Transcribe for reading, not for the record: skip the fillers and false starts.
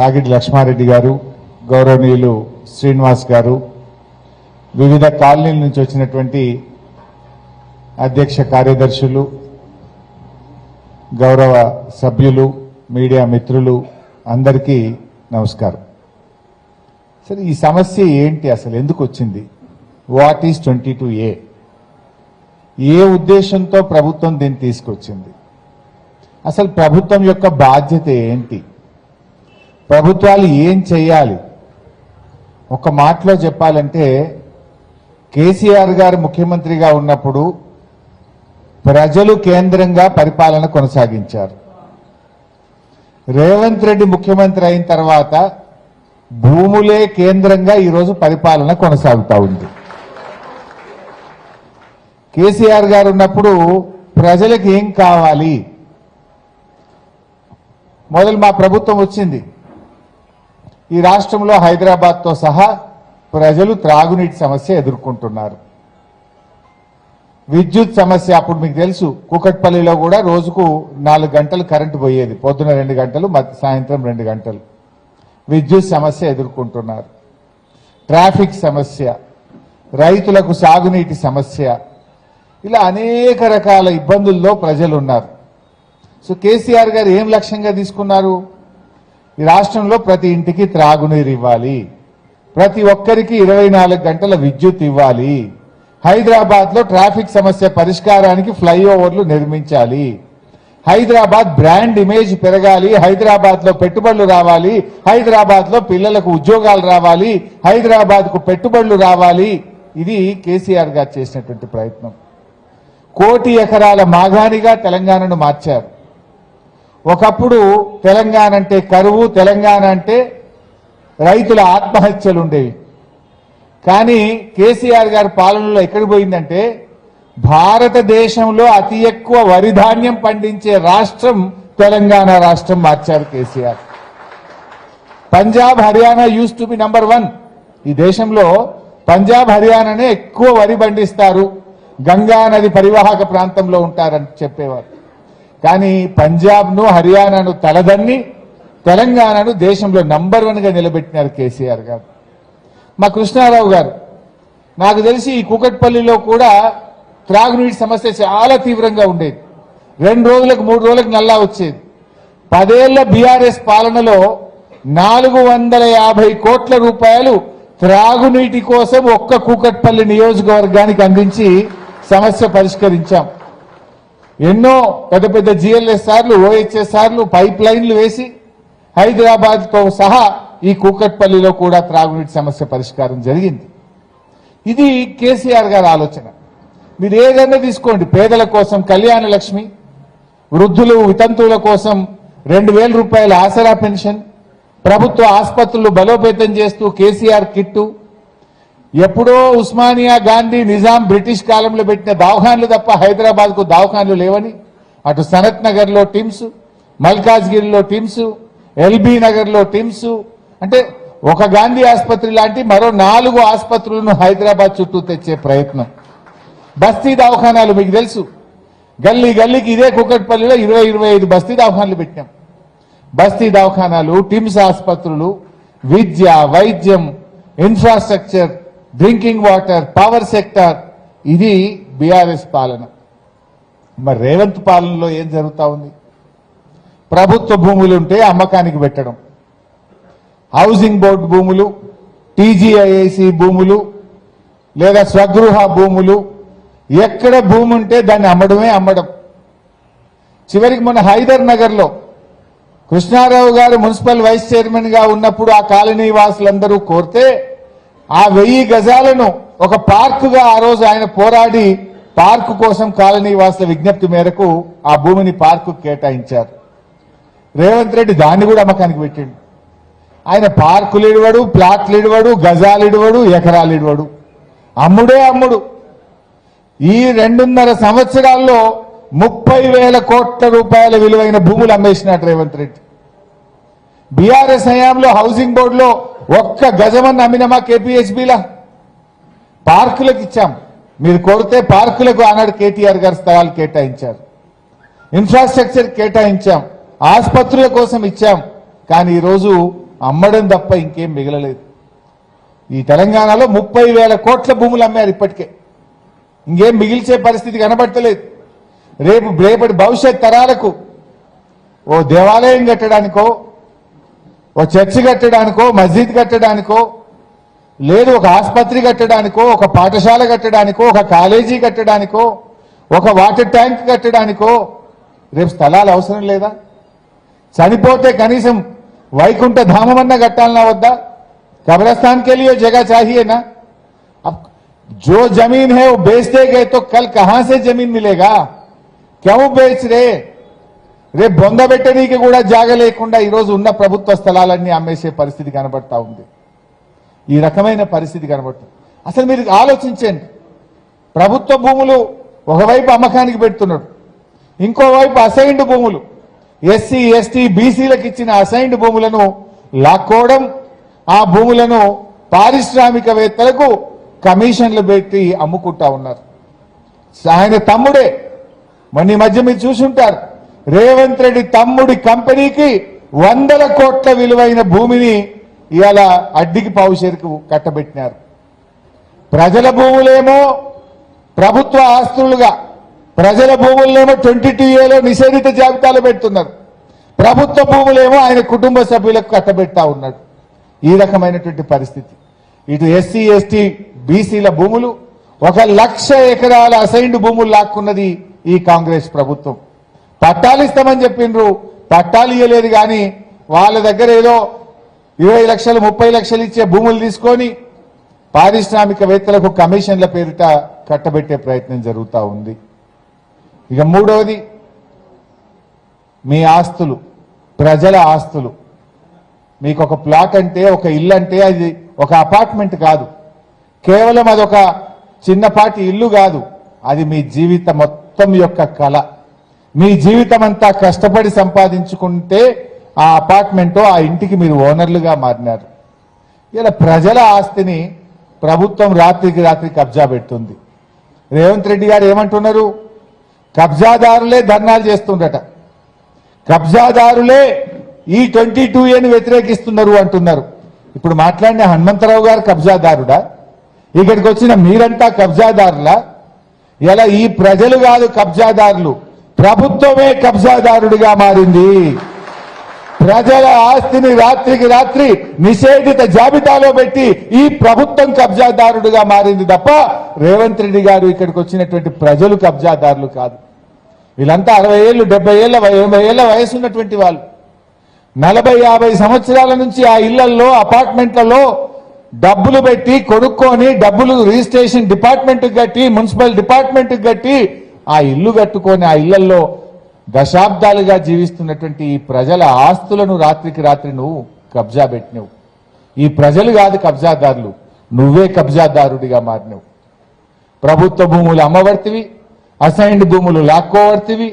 ఆగిడి లక్ష్మారెడ్డి గారు, గౌరవనీయులు శ్రీనివాస్ గారు, వివిధ కాలనీల నుంచి వచ్చినటువంటి అధ్యక్ష కార్యదర్శులు, గౌరవ సభ్యులు, మీడియా మిత్రులు అందరికీ నమస్కారం. సరే, ఈ సమస్య ఏంటి, అసలు ఎందుకు వచ్చింది? What is 22A? ఏ ఉద్దేశంతో ప్రభుత్వం దీన్ని తీసుకొచ్చింది? అసలు ప్రభుత్వం యొక్క బాధ్యత ఏంటి? ప్రభుత్వాలు ఏం చేయాలి? ఒక మాటలో చెప్పాలంటే, కేసీఆర్ గారు ముఖ్యమంత్రిగా ఉన్నప్పుడు ప్రజలు కేంద్రంగా పరిపాలన కొనసాగించారు. రేవంత్ రెడ్డి ముఖ్యమంత్రి అయిన తర్వాత భూములే కేంద్రంగా ఈరోజు పరిపాలన కొనసాగుతూ ఉంది. కేసీఆర్ గారు ఉన్నప్పుడు ప్రజలకు ఏం కావాలి? మొదలు మా ప్రభుత్వం వచ్చింది, ఈ రాష్ట్రంలో హైదరాబాద్తో సహా ప్రజలు త్రాగునీటి సమస్య ఎదుర్కొంటున్నారు. విద్యుత్ సమస్య, అప్పుడు మీకు తెలుసు, కూకట్పల్లిలో కూడా రోజుకు 4 గంటలు కరెంటు పోయేది. పొద్దున 2 గంటలు, సాయంత్రం 2 గంటలు. విద్యుత్ సమస్య ఎదుర్కొంటున్నారు. ట్రాఫిక్ సమస్య, రైతులకు సాగునీటి సమస్య, ఇలా అనేక రకాల ఇబ్బందుల్లో ప్రజలు ఉన్నారు. సో కేసీఆర్ గారు ఏం లక్ష్యంగా తీసుకున్నారు? ఈ రాష్ట్రంలో ప్రతి ఇంటికి త్రాగునీరు ఇవ్వాలి, ప్రతి ఒక్కరికి 24 గంటల విద్యుత్ ఇవ్వాలి, హైదరాబాద్లో ట్రాఫిక్ సమస్య పరిష్కారానికి ఫ్లైఓవర్లు నిర్మించాలి, హైదరాబాద్ బ్రాండ్ ఇమేజ్ పెరగాలి, హైదరాబాద్లో పెట్టుబడులు రావాలి, హైదరాబాద్లో పిల్లలకు ఉద్యోగాలు రావాలి, హైదరాబాద్కు పెట్టుబడులు రావాలి. ఇది కేసీఆర్ గారు చేసినటువంటి ప్రయత్నం. 1 కోటి ఎకరాల మాగాణిగా తెలంగాణను మార్చారు. ఒకప్పుడు తెలంగాణ అంటే కరువు, తెలంగాణ అంటే రైతుల ఆత్మహత్యలు ఉండేవి. కానీ కేసీఆర్ గారి పాలనలో ఎక్కడికి పోయిందంటే, భారతదేశంలో అతి ఎక్కువ వరి ధాన్యం పండించే రాష్ట్రం తెలంగాణ రాష్ట్రం మార్చారు KCR. Punjab, Haryana use to be number 1. ఈ దేశంలో పంజాబ్, హర్యానానే ఎక్కువ వరి పండిస్తారు, గంగా నది పరివాహక ప్రాంతంలో ఉంటారని చెప్పేవారు. కానీ పంజాబ్ను, హర్యానాను తలదన్ని తెలంగాణను దేశంలో నంబర్ 1గా నిలబెట్టినారు కేసీఆర్ గారు. మా కృష్ణారావు గారు, నాకు తెలిసి ఈ కూకట్పల్లిలో కూడా త్రాగునీటి సమస్య చాలా తీవ్రంగా ఉండేది. 2 రోజులకు 3 రోజులకు నల్లా వచ్చేది. 10 ఏళ్ల బీఆర్ఎస్ పాలనలో 450 కోట్ల రూపాయలు త్రాగునీటి కోసం ఒక్క కూకట్పల్లి నియోజకవర్గానికి అందించి సమస్య పరిష్కరించాం. ఎన్నో పెద్ద పెద్ద GLSRలు, OHSRలు, పైప్ లైన్లు వేసి హైదరాబాద్తో సహా ఈ కూకట్పల్లిలో కూడా త్రాగునీటి సమస్య పరిష్కారం జరిగింది. ఇది కేసీఆర్ గారి ఆలోచన. మీరు ఏదైనా తీసుకోండి, పేదల కోసం కళ్యాణ లక్ష్మి, వృద్ధులు వితంతువుల కోసం 2000 రూపాయల ఆసరా పెన్షన్, ప్రభుత్వ ఆసుపత్రులు బలోపేతం చేస్తూ కేసీఆర్ కిట్టు, ఎప్పుడో ఉస్మానియా, గాంధీ, నిజాం, బ్రిటిష్ కాలంలో పెట్టిన దవాఖాన్లు తప్ప హైదరాబాద్కు దవాఖాన్లు లేవని, అటు సనత్ నగర్లో టిమ్స్, మల్కాజ్గిరిలో టిమ్స్, ఎల్బీ నగర్లో టిమ్స్, అంటే ఒక గాంధీ ఆసుపత్రి లాంటి మరో 4 ఆసుపత్రులను హైదరాబాద్ చుట్టూ తెచ్చే ప్రయత్నం. బస్తీ దవాఖానాలు మీకు తెలుసు, గల్లీ గల్లీకి ఇదే కూకట్పల్లిలో 20-25 బస్తీ దవాఖానాలు పెట్టాం. బస్తీ దవాఖానాలు, టిమ్స్ ఆసుపత్రులు, విద్య, వైద్యం, infrastructure, drinking water, power sector, ఇది బీఆర్ఎస్ పాలన. మరి రేవంత్ పాలనలో ఏం జరుగుతూ ఉంది? ప్రభుత్వ భూములుంటే అమ్మకానికి పెట్టడం, హౌసింగ్ బోర్డు భూములు, TGIAC భూములు లేదా స్వగృహ భూములు, ఎక్కడ భూమి ఉంటే దాన్ని అమ్మడం. చివరికి మొన్న హైదర్ నగర్లో కృష్ణారావు గారు మున్సిపల్ వైస్ చైర్మన్ గా ఉన్నప్పుడు ఆ కాలనీ వాసులందరూ కోరితే ఆ 1000 గజాలను ఒక పార్కుగా ఆ రోజు ఆయన పోరాడి పార్కు కోసం కాలనీ వాసుల విజ్ఞప్తి మేరకు ఆ భూమిని పార్కు కేటాయించారు. రేవంత్ రెడ్డి దాన్ని కూడా అమ్మకానికి పెట్టిండు. ఆయన పార్కులు ఇడవడు, ప్లాట్లు ఇడవడు, గజాలు ఇడవడు, ఎకరాలు ఇడవడు, అమ్ముడు. ఈ 2.5 సంవత్సరాల్లో 30,000 కోట్ల రూపాయల విలువైన భూములు అమ్మేసినట్టు రేవంత్ రెడ్డి. బీఆర్ఎస్ హయాంలో హౌసింగ్ బోర్డులో ఒక్క గజమన్న అమ్మినమా? KPHBలా పార్కులకు ఇచ్చాం. మీరు కోరితే పార్కులకు ఆనాడు కేటీఆర్ గారు స్థలాలు కేటాయించారు, ఇన్ఫ్రాస్ట్రక్చర్ కేటాయించాం, ఆసుపత్రుల కోసం ఇచ్చాం. కానీ ఈరోజు అమ్మడం తప్ప ఇంకేం మిగలలేదు. ఈ తెలంగాణలో 30,000 కోట్ల భూములు అమ్మారు ఇప్పటికే. ఇంకేం మిగిల్చే పరిస్థితి కనబడతలేదు. రేపటి భవిష్యత్ తరాలకు ఓ దేవాలయం కట్టడానికో, ఓ చర్చి కట్టడానికో, మస్జిద్ కట్టడానికో, లేదు ఒక ఆసుపత్రి కట్టడానికో, ఒక పాఠశాల కట్టడానికో, ఒక కాలేజీ కట్టడానికో, ఒక వాటర్ ట్యాంక్ కట్టడానికో రేపు స్థలాలు అవసరం లేదా? చనిపోతే కనీసం వైకుంఠ ధామమన్న కట్టాలన్నా వద్దా? कब्रिस्तान के लिए जगह चाहिए ना। अब जो जमीन है वो बेचते गए तो कल कहां से जमीन मिलेगा? क्यों बेच रहे? रे బొంద పెట్టడానికి కూడా జాగ లేకుండా ఈ రోజు ఉన్న ప్రభుత్వ స్థలాలన్నీ అమ్మేసే పరిస్థితి కనబడతా ఉంది. ఈ రకమైన పరిస్థితి కనబడుతుంది. అసలు మీరు ఆలోచించండి. ప్రభుత్వ భూములు ఒకవైపు అమ్మకానికి పెడుతున్నాడు, ఇంకోవైపు అసైన్డ్ భూములు, ఎస్సీ ఎస్టీ బీసీలకు ఇచ్చిన అసైన్డ్ భూములను లాక్కోవడం, ఆ భూములను పారిశ్రామికవేత్తలకు కమిషన్లు పెట్టి అమ్ముకుంటా ఉన్నారు. ఆయన తమ్ముడే, మొన్న మధ్య మీరు చూసుంటారు, రేవంత్ రెడ్డి తమ్ముడి కంపెనీకి 100 కోట్ల విలువైన భూమిని ఇవాళ అడ్డికి పావుషేరుకు కట్టబెట్టినారు. ప్రజల భూములేమో ప్రభుత్వ ఆస్తులుగా, ప్రజల భూములనేమో 22A నిషేధిత జాబితాలో పెడుతున్నారు. ప్రభుత్వ భూములేమో ఆయన కుటుంబ సభ్యులకు కట్టబెడతా ఉన్నాడు. ఈ రకమైనటువంటి పరిస్థితి. ఇటు ఎస్సీ ఎస్టీ బీసీల భూములు 1,00,000 ఎకరాల అసైన్డ్ భూములు లాక్కున్నది ఈ కాంగ్రెస్ ప్రభుత్వం. పట్టాలు ఇస్తామని చెప్పిండ్రు, పట్టాలు ఇవ్వలేదు. కానీ వాళ్ళ దగ్గర ఏదో 20 లక్షలు 30 లక్షలు ఇచ్చే భూములు తీసుకొని పారిశ్రామికవేత్తలకు కమిషన్ల పేరిట కట్టబెట్టే ప్రయత్నం జరుగుతూ ఉంది. ఇక మూడవది, మీ ఆస్తులు, ప్రజల ఆస్తులు. మీకు ఒక ప్లాట్ అంటే, ఒక ఇల్లు అంటే అది ఒక అపార్ట్మెంట్ కాదు, కేవలం అదొక చిన్నపాటి ఇల్లు కాదు, అది మీ జీవితం మొత్తం యొక్క కళ. మీ జీవితం అంతా కష్టపడి సంపాదించుకుంటే ఆ అపార్ట్మెంటో ఆ ఇంటికి మీరు ఓనర్లుగా మారినారు. ఇలా ప్రజల ఆస్తిని ప్రభుత్వం రాత్రికి రాత్రి కబ్జా పెడుతుంది. రేవంత్ రెడ్డి గారు ఏమంటున్నారు? కబ్జాదారులే ధర్నాలు చేస్తుండట, కబ్జాదారులే ఈ 22Aని వ్యతిరేకిస్తున్నారు అంటున్నారు. ఇప్పుడు మాట్లాడిన హనుమంతరావు గారు కబ్జాదారుడా? ఇక్కడికి వచ్చిన మీరంతా కబ్జాదారులా? ఇలా ఈ ప్రజలు కాదు కబ్జాదారులు, ప్రభుత్వమే కబ్జాదారుడిగా మారింది. ప్రజల ఆస్తిని రాత్రికి రాత్రి నిషేధిత జాబితాలో పెట్టి ఈ ప్రభుత్వం కబ్జాదారుడిగా మారింది తప్ప రేవంత్ రెడ్డి గారు ఇక్కడికి వచ్చినటువంటి ప్రజలు కబ్జాదారులు కాదు. వీళ్ళంతా 60 ఏళ్ళు 70 ఏళ్ళ 80 ఏళ్ళ వయసు ఉన్నటువంటి వాళ్ళు. 40-50 సంవత్సరాల నుంచి ఆ ఇళ్లలో అపార్ట్మెంట్లలో డబ్బులు పెట్టి కొనుక్కొని, డబ్బులు రిజిస్ట్రేషన్ డిపార్ట్మెంట్ కట్టి, మున్సిపల్ డిపార్ట్మెంట్ కట్టి ఆ ఇల్లు కట్టుకొని ఆ ఇళ్లలో దశాబ్దాలుగా జీవిస్తున్నటువంటి ఈ ప్రజల ఆస్తులను రాత్రికి రాత్రి నువ్వు కబ్జా పెట్టినవు. ఈ ప్రజలు కాదు కబ్జాదారులు, నువ్వే కబ్జాదారుడిగా మారినవు. ప్రభుత్వ భూములు అమ్మవర్తివి, అసైన్డ్ భూములు లాక్కోవర్తివి.